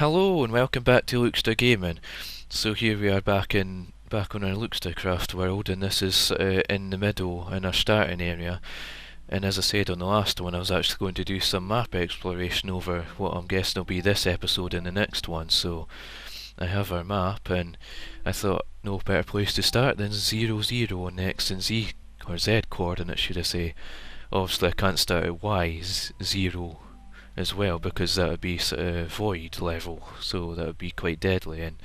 Hello and welcome back to Lukester Gaming. So here we are back on our LukesterCraft world, and this is in the middle in our starting area. And as I said on the last one, I was actually going to do some map exploration over what I'm guessing will be this episode and the next one. So I have our map, and I thought no better place to start than 00 on the X and Z or Z coordinates, should I say. Obviously I can't start at Y0 as well, because that would be sort of void level, so that would be quite deadly and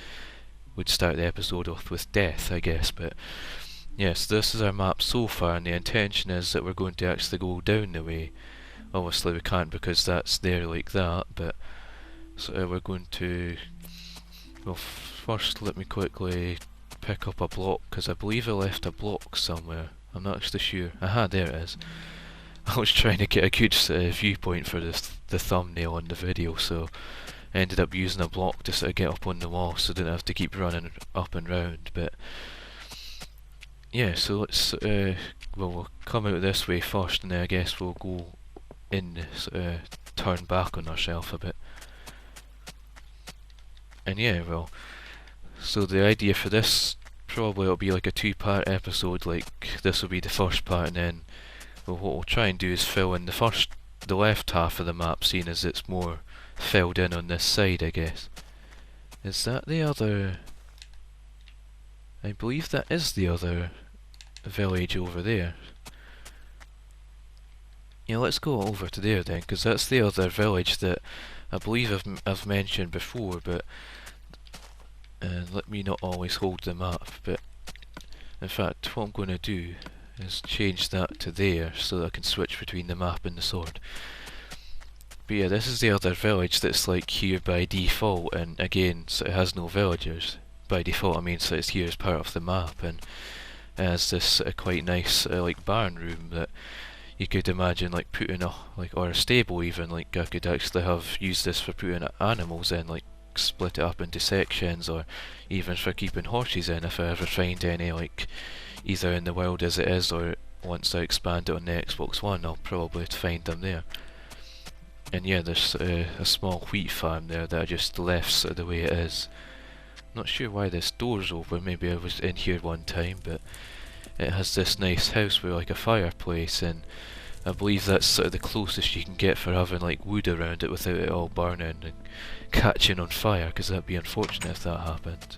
would start the episode off with death, I guess. But yes, this is our map so far, and the intention is that we're going to actually go down the way. Obviously we can't because that's there like that, but so we're going to, well, first let me quickly pick up a block, because I believe I left a block somewhere. I'm not actually sure. Aha, there it is. I was trying to get a good viewpoint for the thumbnail on the video, so I ended up using a block to sort of get up on the wall so I didn't have to keep running up and round. But yeah, so let's well, we'll come out this way first, and then I guess we'll go in, turn back on ourselves a bit. And yeah, well, so the idea for this probably will be like a two-part episode. Like this will be the first part, and then what we'll try and do is fill in the left half of the map, seeing as it's more filled in on this side, I guess. Is that the other? I believe that is the other village over there. Yeah, let's go over to there then, because that's the other village that I believe I've mentioned before, but let me not always hold the map. But in fact, what I'm going to do is change that to there so that I can switch between the map and the sword. But yeah, this is the other village that's like here by default, and again, so it has no villagers. By default I mean, so it's here as part of the map, and it has this quite nice like barn room that you could imagine like putting a, like, or a stable even, like I could actually have used this for putting animals in, like split it up into sections, or even for keeping horses in if I ever find any, like either in the world as it is, or once I expand it on the Xbox One I'll probably find them there. And yeah, there's a small wheat farm there that I just left sort of the way it is. Not sure why this door's open, maybe I was in here one time, but it has this nice house with like a fireplace, and I believe that's sort of the closest you can get for having like wood around it without it all burning and catching on fire, because that'd be unfortunate if that happened.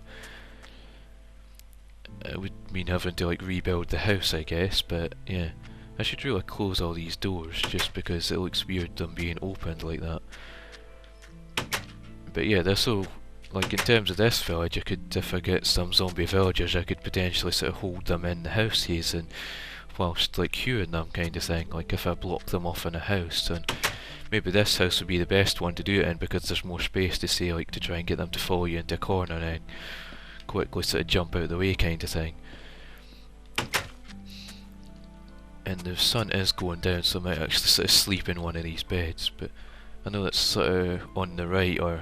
It would mean having to like rebuild the house, I guess, but yeah. I should really close all these doors just because it looks weird them being opened like that. But yeah, this'll, like in terms of this village, I could, if I get some zombie villagers, I could potentially sort of hold them in the houses and whilst like queuing them kind of thing, like if I block them off in a house. And maybe this house would be the best one to do it in because there's more space to say, like, to try and get them to follow you into a corner and then quickly sort of jump out of the way kind of thing. And the sun is going down, so I might actually sort of sleep in one of these beds, but I know that's sort of on the right or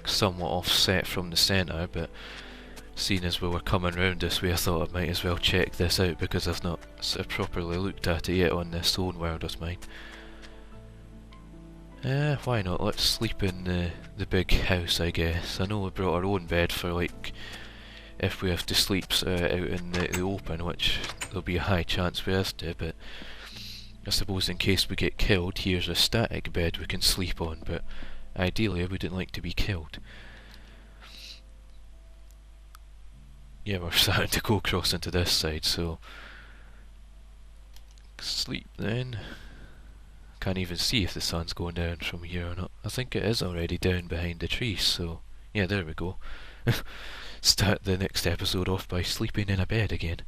somewhat offset from the centre, but seeing as we were coming round this way I thought I might as well check this out because I've not sort of properly looked at it yet on this own world of mine. Why not? Let's sleep in the big house, I guess. I know we brought our own bed for like if we have to sleep out in the open, which there'll be a high chance we have to, but I suppose in case we get killed, here's a static bed we can sleep on, but ideally I wouldn't like to be killed. Yeah, we're starting to go across into this side, so sleep then. Can't even see if the sun's going down from here or not. I think it is already down behind the trees, so yeah, there we go. Start the next episode off by sleeping in a bed again.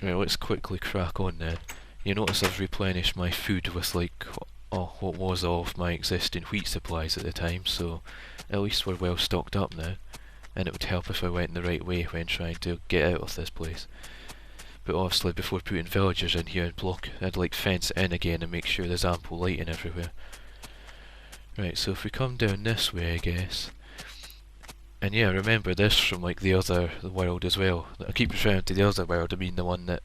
Right, let's quickly crack on then. You notice I've replenished my food with like what was all of my existing wheat supplies at the time, so at least we're well stocked up now, and it would help if I went the right way when trying to get out of this place. But obviously before putting villagers in here and block, I'd like fence it in again and make sure there's ample lighting everywhere. Right, so if we come down this way, I guess. And yeah, remember this from like the other world as well. I keep referring to the other world, I mean the one that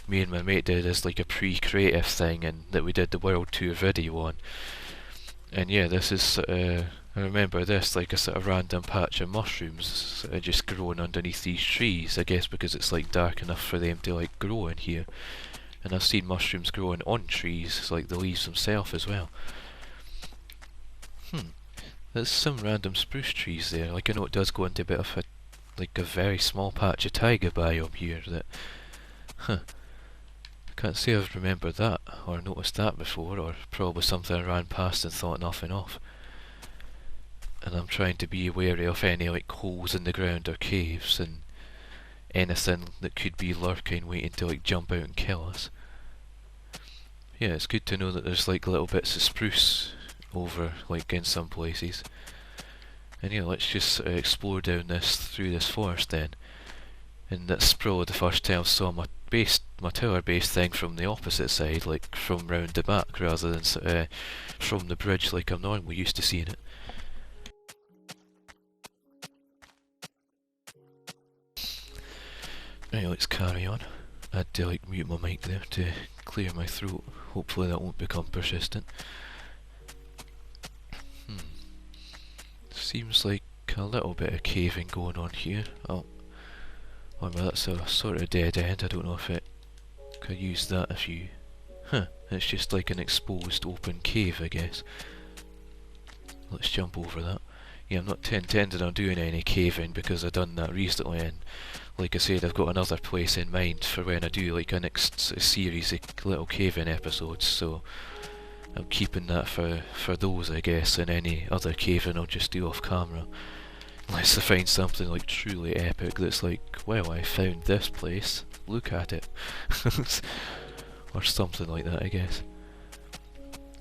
me and my mate did as like a pre-creative thing and that we did the World Tour video on. And yeah, this is I remember this like a sort of random patch of mushrooms sort of just growing underneath these trees, I guess because it's like dark enough for them to like grow in here. And I've seen mushrooms growing on trees, like the leaves themselves as well. There's some random spruce trees there. Like I know it does go into a bit of a like a very small patch of taiga biome here that I can't say I've remembered that or noticed that before, or probably something I ran past and thought nothing of. And I'm trying to be wary of any like holes in the ground or caves and anything that could be lurking waiting to like jump out and kill us. Yeah, it's good to know that there's like little bits of spruce over like in some places. And yeah, let's just explore down through this forest then. And that's probably the first time I saw my tower base thing from the opposite side, like from round the back rather than from the bridge like I'm normally used to seeing it. Right, let's carry on. I had to like mute my mic there to clear my throat. Hopefully that won't become persistent. Seems like a little bit of caving going on here. Oh, well, that's a sort of dead end. I don't know if it could use that if you... it's just like an exposed open cave, I guess. Let's jump over that. Yeah, I'm not intending on doing any caving because I've done that recently, and like I said, I've got another place in mind for when I do like a next series of little caving episodes, so I'm keeping that for those, I guess, and any other caving I'll just do off camera. Unless I find something like truly epic that's like, well, I found this place, look at it. Or something like that, I guess.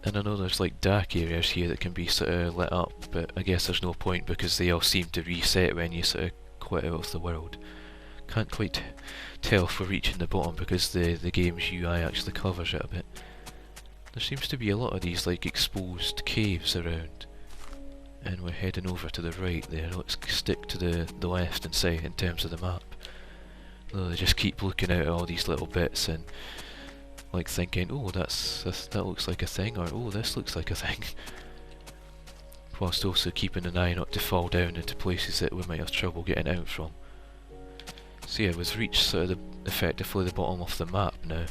And I know there's like dark areas here that can be sort of lit up, but I guess there's no point because they all seem to reset when you sort of quit out of the world. Can't quite tell if we're reaching the bottom because the game's UI actually covers it a bit. There seems to be a lot of these like exposed caves around, and we're heading over to the right there. Let's stick to the left and say in terms of the map. Though they just keep looking out at all these little bits and like thinking, oh, that looks like a thing, or oh, this looks like a thing. Whilst also keeping an eye not to fall down into places that we might have trouble getting out from. So yeah, we've reached sort of effectively the bottom of the map now.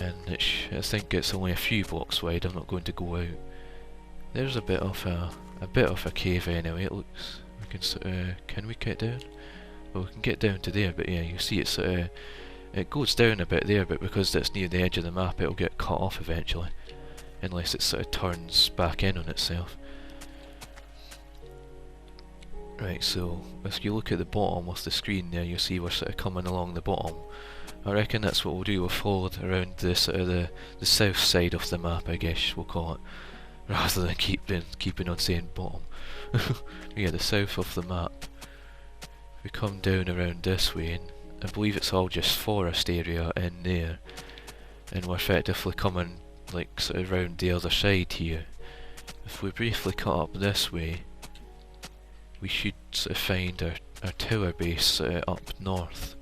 And I think it's only a few blocks wide. I'm not going to go out. There's a bit of a cave anyway. It looks. We can sort of. Can we get down? Well, we can get down to there, but yeah, you see it's sort of. It goes down a bit there, but because that's near the edge of the map, it'll get cut off eventually, unless it sort of turns back in on itself. Right, so if you look at the bottom of the screen there, you'll see we're sort of coming along the bottom. I reckon that's what we'll do. We'll follow around the sort of the south side of the map, I guess we'll call it, rather than keeping on saying bottom. Yeah, the south of the map. We come down around this way, and I believe it's all just forest area in there, and we're effectively coming like sort of round the other side here. If we briefly cut up this way, we should sort of find our tower base up north.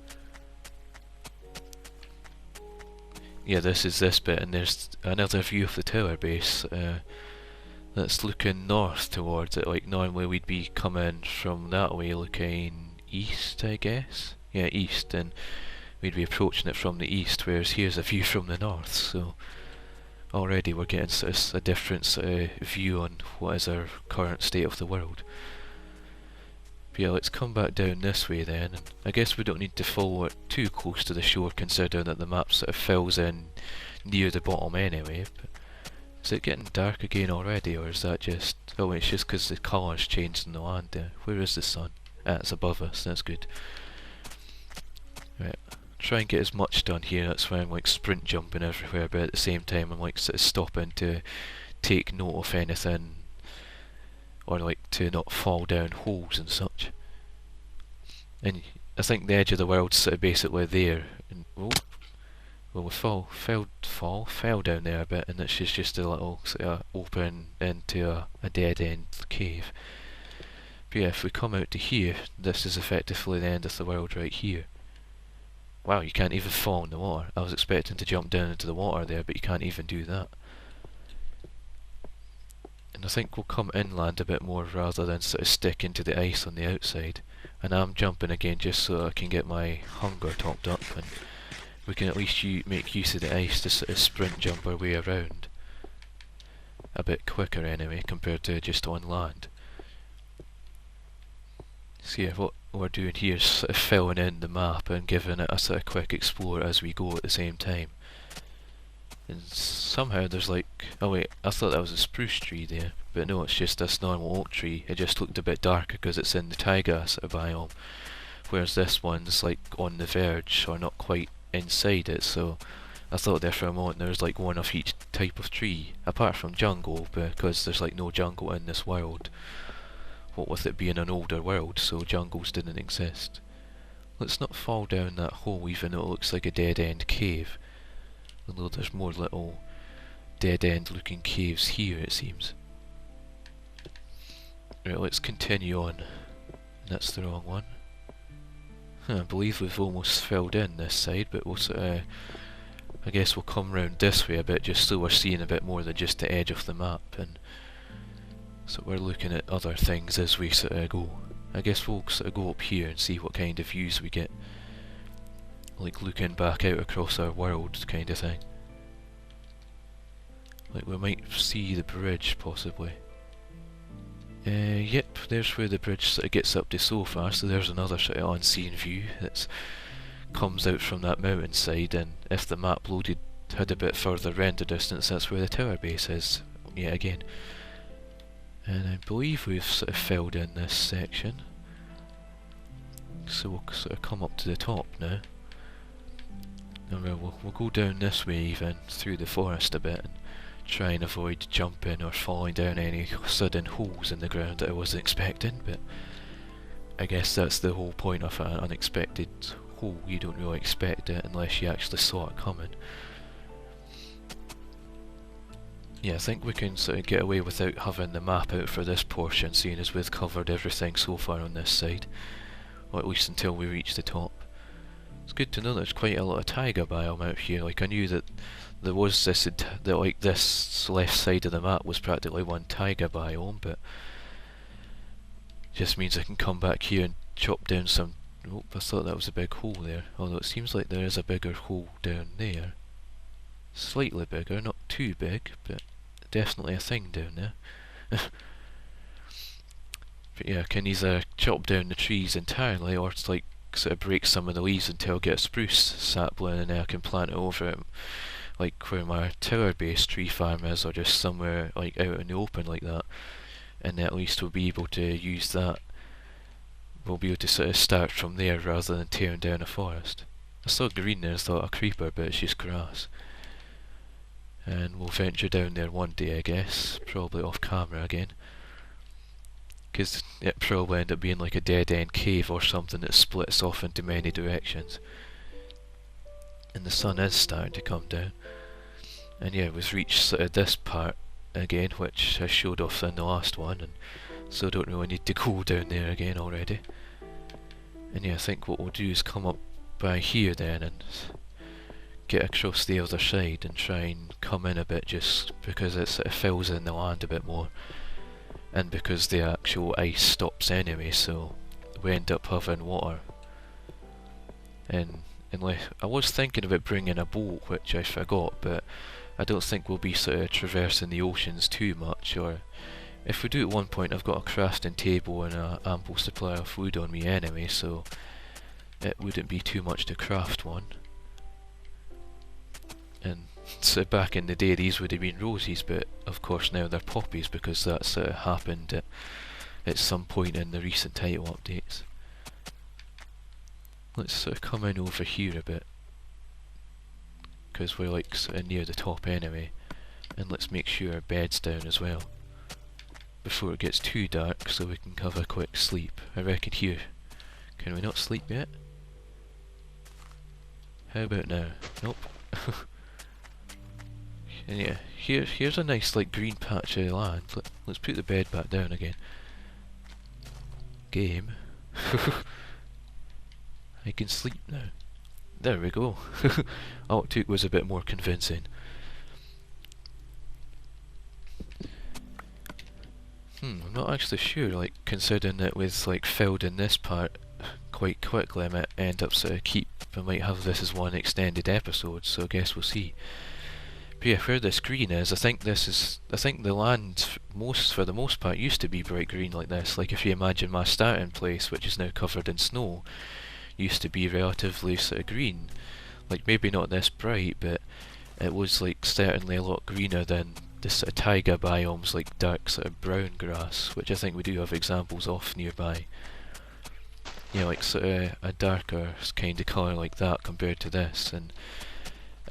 Yeah, this is this bit, and there's another view of the tower base that's looking north towards it. Like normally we'd be coming from that way looking east, I guess. Yeah, east, and we'd be approaching it from the east, whereas here's a view from the north, so already we're getting sort of a different sort of view on what is our current state of the world. But yeah, let's come back down this way then, and I guess we don't need to follow it too close to the shore considering that the map sort of fills in near the bottom anyway. But is it getting dark again already, or is that just... oh, it's just because the colour's changed in the land there. Where is the sun? Ah, it's above us, that's good. Right, try and get as much done here. That's why I'm like sprint jumping everywhere, but at the same time I'm like sort of stopping to take note of anything, or like to not fall down holes and such. And I think the edge of the world's sort of basically there. And oh, well, we fell down there a bit, and it's just a little sort of open into a dead end cave. But yeah, if we come out to here, this is effectively the end of the world right here. Wow, you can't even fall in the water. I was expecting to jump down into the water there, but you can't even do that. And I think we'll come inland a bit more rather than sort of stick into the ice on the outside. And I'm jumping again just so I can get my hunger topped up, and we can at least make use of the ice to sort of sprint jump our way around a bit quicker anyway compared to just on land. So yeah, what we're doing here is sort of filling in the map and giving it a sort of quick explore as we go at the same time. And somehow there's like, oh wait, I thought that was a spruce tree there, but no, it's just this normal oak tree. It just looked a bit darker because it's in the taiga sort of biome, whereas this one's like on the verge or not quite inside it, so I thought there for a moment there was like one of each type of tree, apart from jungle, because there's like no jungle in this world. What with it being an older world, so jungles didn't exist. Let's not fall down that hole even though it looks like a dead-end cave. Although there's more little dead-end looking caves here, it seems. Right, let's continue on. That's the wrong one. I believe we've almost filled in this side, but we'll sort of, I guess we'll come round this way a bit just so we're seeing a bit more than just the edge of the map, and so we're looking at other things as we sort of go. I guess we'll sort of go up here and see what kind of views we get. Like looking back out across our world kind of thing. Like we might see the bridge possibly. Yep, there's where the bridge sort of gets up to so far, so there's another sort of unseen view that comes out from that mountainside, and if the map loaded had a bit further render distance, that's where the tower base is, yet again. And I believe we've sort of filled in this section. So we'll sort of come up to the top now. And we'll go down this way even, through the forest a bit, and try and avoid jumping or falling down any sudden holes in the ground that I wasn't expecting, but I guess that's the whole point of an unexpected hole. You don't really expect it unless you actually saw it coming. Yeah, I think we can sort of get away without having the map out for this portion, seeing as we've covered everything so far on this side. Or at least until we reach the top. It's good to know there's quite a lot of taiga biome out here. Like, I knew that there was this, that like this left side of the map was practically one taiga biome, but just means I can come back here and chop down some. Oh, I thought that was a big hole there. Although it seems like there is a bigger hole down there. Slightly bigger, not too big, but definitely a thing down there. But yeah, I can either chop down the trees entirely, or it's like sort of break some of the leaves until I get a spruce sapling, and then I can plant it over it, like where my tower base tree farm is, or just somewhere like out in the open like that. And at least we'll be able to use that. We'll be able to sort of start from there rather than tearing down a forest. I saw green there and thought a creeper, but it's just grass. And we'll venture down there one day, I guess, probably off camera again. Because it probably end up being like a dead-end cave or something that splits off into many directions. And the sun is starting to come down. And yeah, we've reached sort of this part again, which I showed off in the last one, and so I don't really need to go down there again already. And yeah, I think what we'll do is come up by here then and get across the other side and try and come in a bit, just because it sort of fills in the land a bit more. And because the actual ice stops anyway, so we end up having water. And unless I was thinking about bringing a boat, which I forgot, but I don't think we'll be sort of traversing the oceans too much. Or if we do at one point, I've got a crafting table and an ample supply of food on me anyway, so it wouldn't be too much to craft one. And so back in the day these would have been roses, but of course now they're poppies because that's happened at some point in the recent title updates. Let's sort of come in over here a bit, because we're like sort of near the top anyway, and let's make sure our bed's down as well before it gets too dark so we can have a quick sleep. I reckon here. Can we not sleep yet? How about now? Nope. And yeah, here's a nice like green patch of land. Let's put the bed back down again. Game. I can sleep now. There we go. All it took was a bit more convincing. I'm not actually sure, like, considering that with, like, filled in this part quite quickly, I might end up I might have this as one extended episode, so I guess we'll see. But yeah, where this green is, I think the land, for the most part, used to be bright green like this. Like, if you imagine my starting place, which is now covered in snow, used to be relatively sort of green. Like, maybe not this bright, but it was, like, certainly a lot greener than the sort of taiga biomes, like dark sort of brown grass, which I think we do have examples of nearby. You know, like sort of a darker kind of colour like that compared to this. And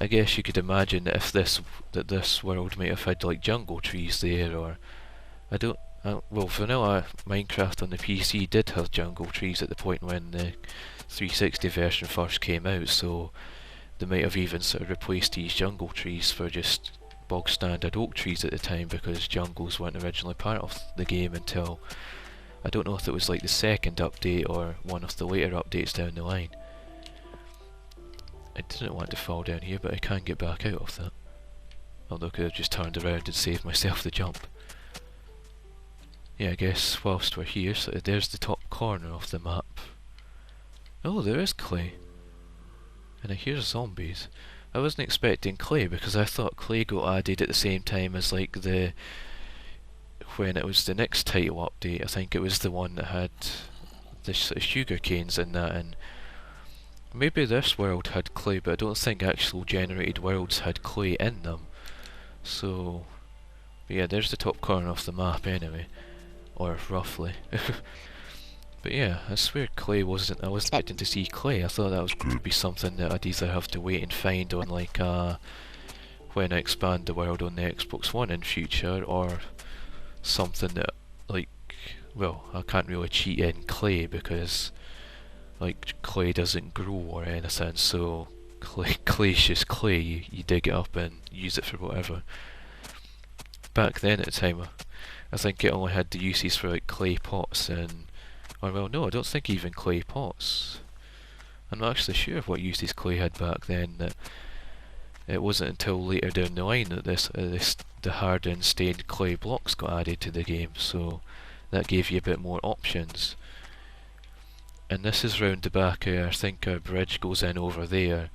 I guess you could imagine that if this world might have had like jungle trees there, or I don't. Well, vanilla Minecraft on the PC did have jungle trees at the point when the 360 version first came out, so they might have even sort of replaced these jungle trees for just bog standard oak trees at the time, because jungles weren't originally part of the game until, I don't know if it was like the second update or one of the later updates down the line. I didn't want to fall down here, but I can get back out of that. Although I could have just turned around and saved myself the jump. Yeah, I guess whilst we're here, so there's the top corner of the map. Oh, there is clay. And I hear zombies. I wasn't expecting clay, because I thought clay got added at the same time as like when it was the next title update. I think it was the one that had the sort of sugar canes in that, and maybe this world had clay, but I don't think actual generated worlds had clay in them. So, but yeah, there's the top corner of the map anyway, or roughly. But yeah, I swear clay wasn't. I was expecting to see clay. I thought that was going to be something that I'd either have to wait and find on like when I expand the world on the Xbox One in future, or something that like, well, I can't really cheat in clay because like clay doesn't grow or anything. So clay's just clay. You dig it up and use it for whatever. Back then at the time, I think it only had the uses for like clay pots and. Or well, no, I don't think even clay pots. I'm not actually sure what uses clay had back then. That it wasn't until later down the line that the hardened stained clay blocks got added to the game. So that gave you a bit more options. And this is round the back. I think our bridge goes in over there,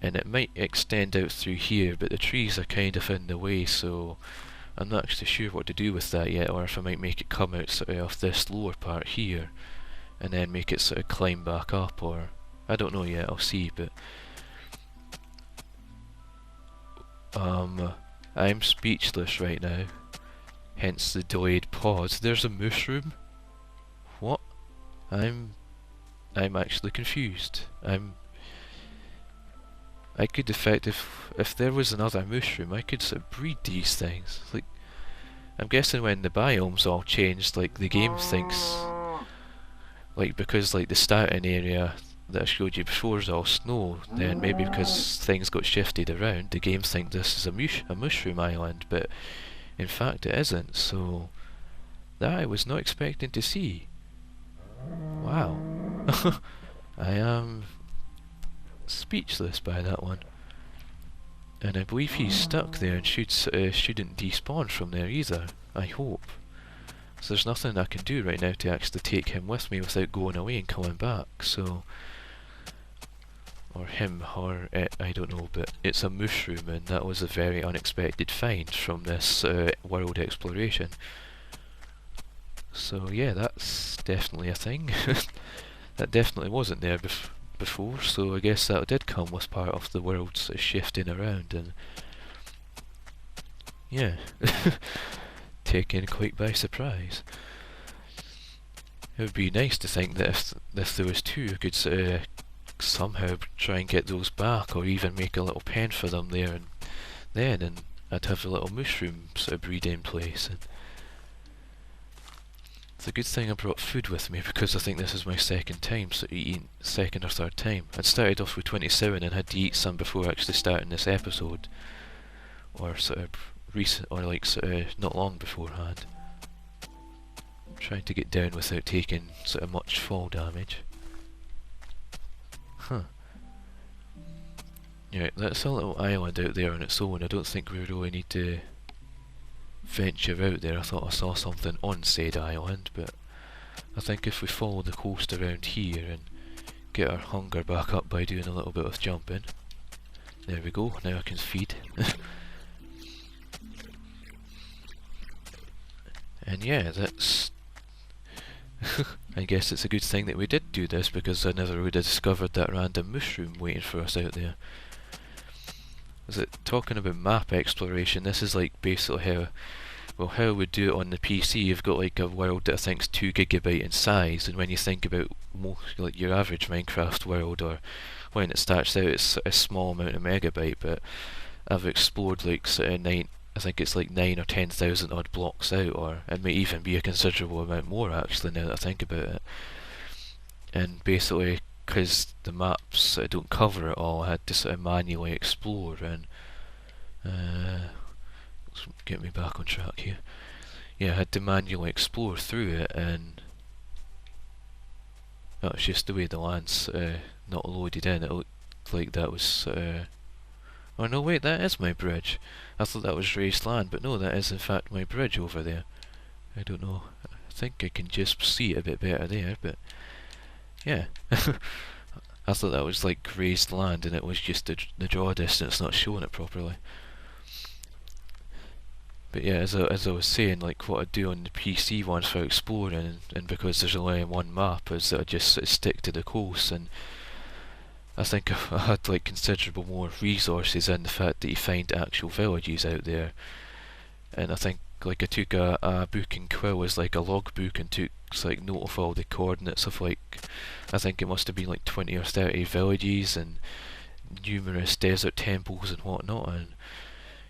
and it might extend out through here, but the trees are kind of in the way, so I'm not actually sure what to do with that yet, or if I might make it come out sort of this lower part here, and then make it sort of climb back up, or I don't know yet, I'll see, but I'm speechless right now, hence the delayed pause. There's a mushroom? What? I'm actually confused. I could if there was another mushroom, I could sort of breed these things. Like, I'm guessing when the biomes all changed, like the game thinks, like because like the starting area that I showed you before is all snow, then maybe because things got shifted around, the game think this is a mushroom island, but in fact it isn't. So that I was not expecting to see. Wow. I am speechless by that one. And I believe he's stuck there and shouldn't despawn from there either, I hope. So there's nothing I can do right now to actually take him with me without going away and coming back, so... Or him, or it, I don't know, but it's a mushroom, and that was a very unexpected find from this world exploration. So yeah, that's definitely a thing. That definitely wasn't there before, so I guess that did come with part of the world sort of shifting around, and yeah, taken quite by surprise. It would be nice to think that if there was two, I could sort of somehow try and get those back, or even make a little pen for them there and then, and I'd have a little mushroom sort of breeding place. And it's a good thing I brought food with me, because I think this is my second time eating, second or third time. I'd started off with 27 and had to eat some before actually starting this episode, or sort of recent, or like sort of not long beforehand. I'm trying to get down without taking sort of much fall damage. Huh. Yeah, that's a little island out there on its own. I don't think we really need to venture out there. I thought I saw something on said island, but I think if we follow the coast around here and get our hunger back up by doing a little bit of jumping. There we go, now I can feed. And yeah, that's... I guess it's a good thing that we did do this, because I never would have discovered that random mushroom waiting for us out there. Is it talking about map exploration? This is like basically how, well, how we do it on the PC. You've got like a world that I think's 2 GB in size, and when you think about most, like your average Minecraft world, or when it starts out, it's a small amount of megabyte, but I've explored like sort of I think it's like 9 or 10,000 odd blocks out, or it may even be a considerable amount more actually now that I think about it. And basically, because the maps don't cover it all, I had to sort of manually explore, and let's get me back on track here. Yeah, I had to manually explore through it, and that's just the way the land's not loaded in. It looked like that was oh no, wait, that is my bridge. I thought that was raised land, but no, that is in fact my bridge over there. I don't know, I think I can just see it a bit better there, but yeah. I thought that was like raised land, and it was just the draw distance not showing it properly. But yeah, as I was saying, like what I do on the PC ones for exploring, and because there's only one map, is that I just sort of stick to the coast, and I think I had like considerable more resources in the fact that you find actual villages out there. And I think like I took a book and quill as like a log book, and took like note of all the coordinates of like, I think it must have been like 20 or 30 villages and numerous desert temples and whatnot, and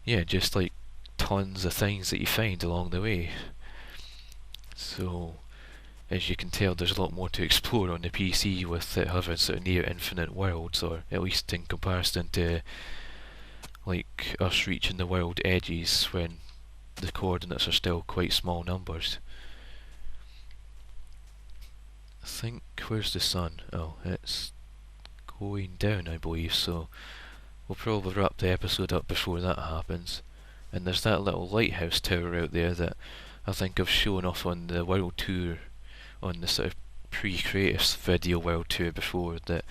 yeah, just like tons of things that you find along the way. So as you can tell, there's a lot more to explore on the PC with it having sort of near infinite worlds, or at least in comparison to like us reaching the world edges when the coordinates are still quite small numbers. I think, where's the sun? Oh, it's going down I believe, so we'll probably wrap the episode up before that happens. And there's that little lighthouse tower out there that I think I've shown off on the world tour, on the sort of pre-creative video world tour before, that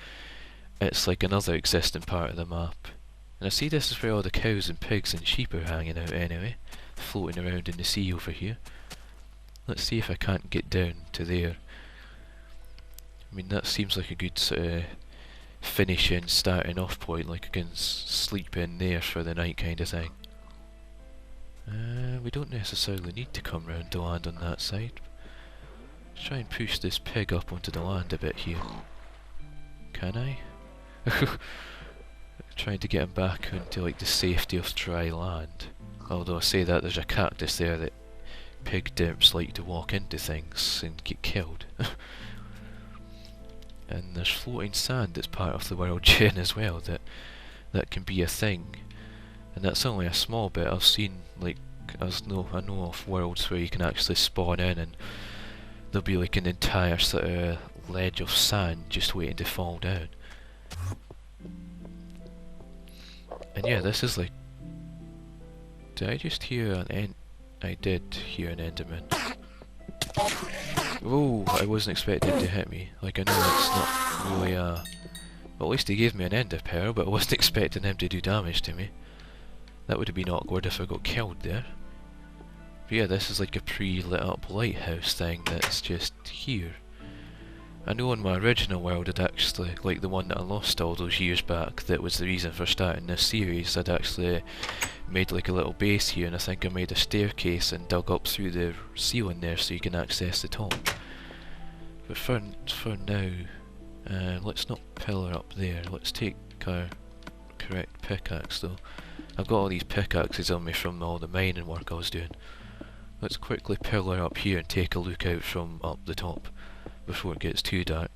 it's like another existing part of the map. And I see this is where all the cows and pigs and sheep are hanging out anyway, floating around in the sea over here. Let's see if I can't get down to there. I mean, that seems like a good sort of finishing, starting off point, like I can sleep in there for the night kind of thing. We don't necessarily need to come round to land on that side. Let's try and push this pig up onto the land a bit here. Can I? Trying to get him back into like the safety of dry land. Although I say that, there's a cactus there that pig dimps like to walk into things and get killed. And there's floating sand that's part of the world chain as well, that can be a thing. And that's only a small bit. I've seen like, I know of worlds where you can actually spawn in and there'll be like an entire sort of ledge of sand just waiting to fall down. And yeah, this is like... Did I just hear an end? I did hear an Enderman. Oh, I wasn't expecting him to hit me. Like, I know it's not really well, at least he gave me an ender pearl, but I wasn't expecting him to do damage to me. That would have been awkward if I got killed there. But yeah, this is like a pre-lit up lighthouse thing that's just here. I know on my original world I'd actually, like the one that I lost all those years back, that was the reason for starting this series, I'd actually made like a little base here, and I think I made a staircase and dug up through the ceiling there so you can access the top. But for now, let's not pillar up there, let's take our correct pickaxe though. I've got all these pickaxes on me from all the mining work I was doing. Let's quickly pillar up here and take a look out from up the top before it gets too dark.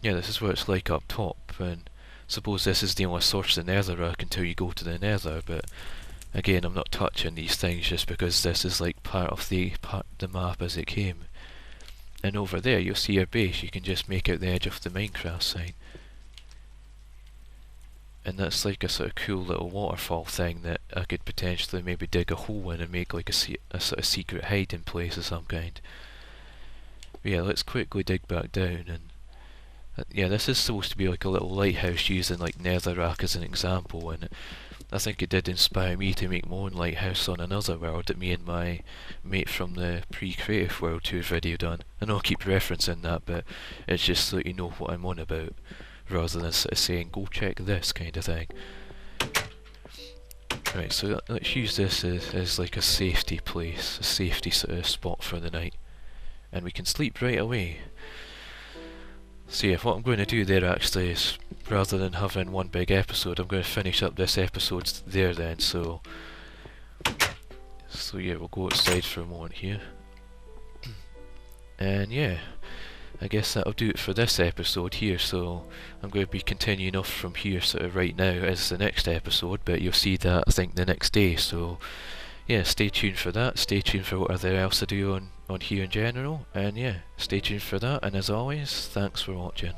Yeah, this is what it's like up top, and suppose this is the only source of netherrack until you go to the nether, but again, I'm not touching these things just because this is like part of the map as it came. And over there you'll see your base, you can just make out the edge of the Minecraft sign. and that's like a sort of cool little waterfall thing that I could potentially maybe dig a hole in and make like a sort of secret hiding place of some kind. But yeah, let's quickly dig back down, and yeah, this is supposed to be like a little lighthouse using like netherrack as an example, and I think it did inspire me to make my own lighthouse on another world that me and my mate from the pre-creative world tour video done. I know I keep referencing that, but it's just so you know what I'm on about, rather than sort of saying, go check this kind of thing. Right, so let's use this as like a safety place, a safety sort of spot for the night. And we can sleep right away. So yeah, what I'm going to do there actually is, rather than having one big episode, I'm going to finish up this episode there then, so yeah, we'll go outside for a moment here. And yeah, I guess that'll do it for this episode here, so I'm going to be continuing off from here sort of right now as the next episode, but you'll see that I think the next day, so yeah, stay tuned for that, stay tuned for whatever else I do on here in general, and yeah, stay tuned for that, and as always, thanks for watching.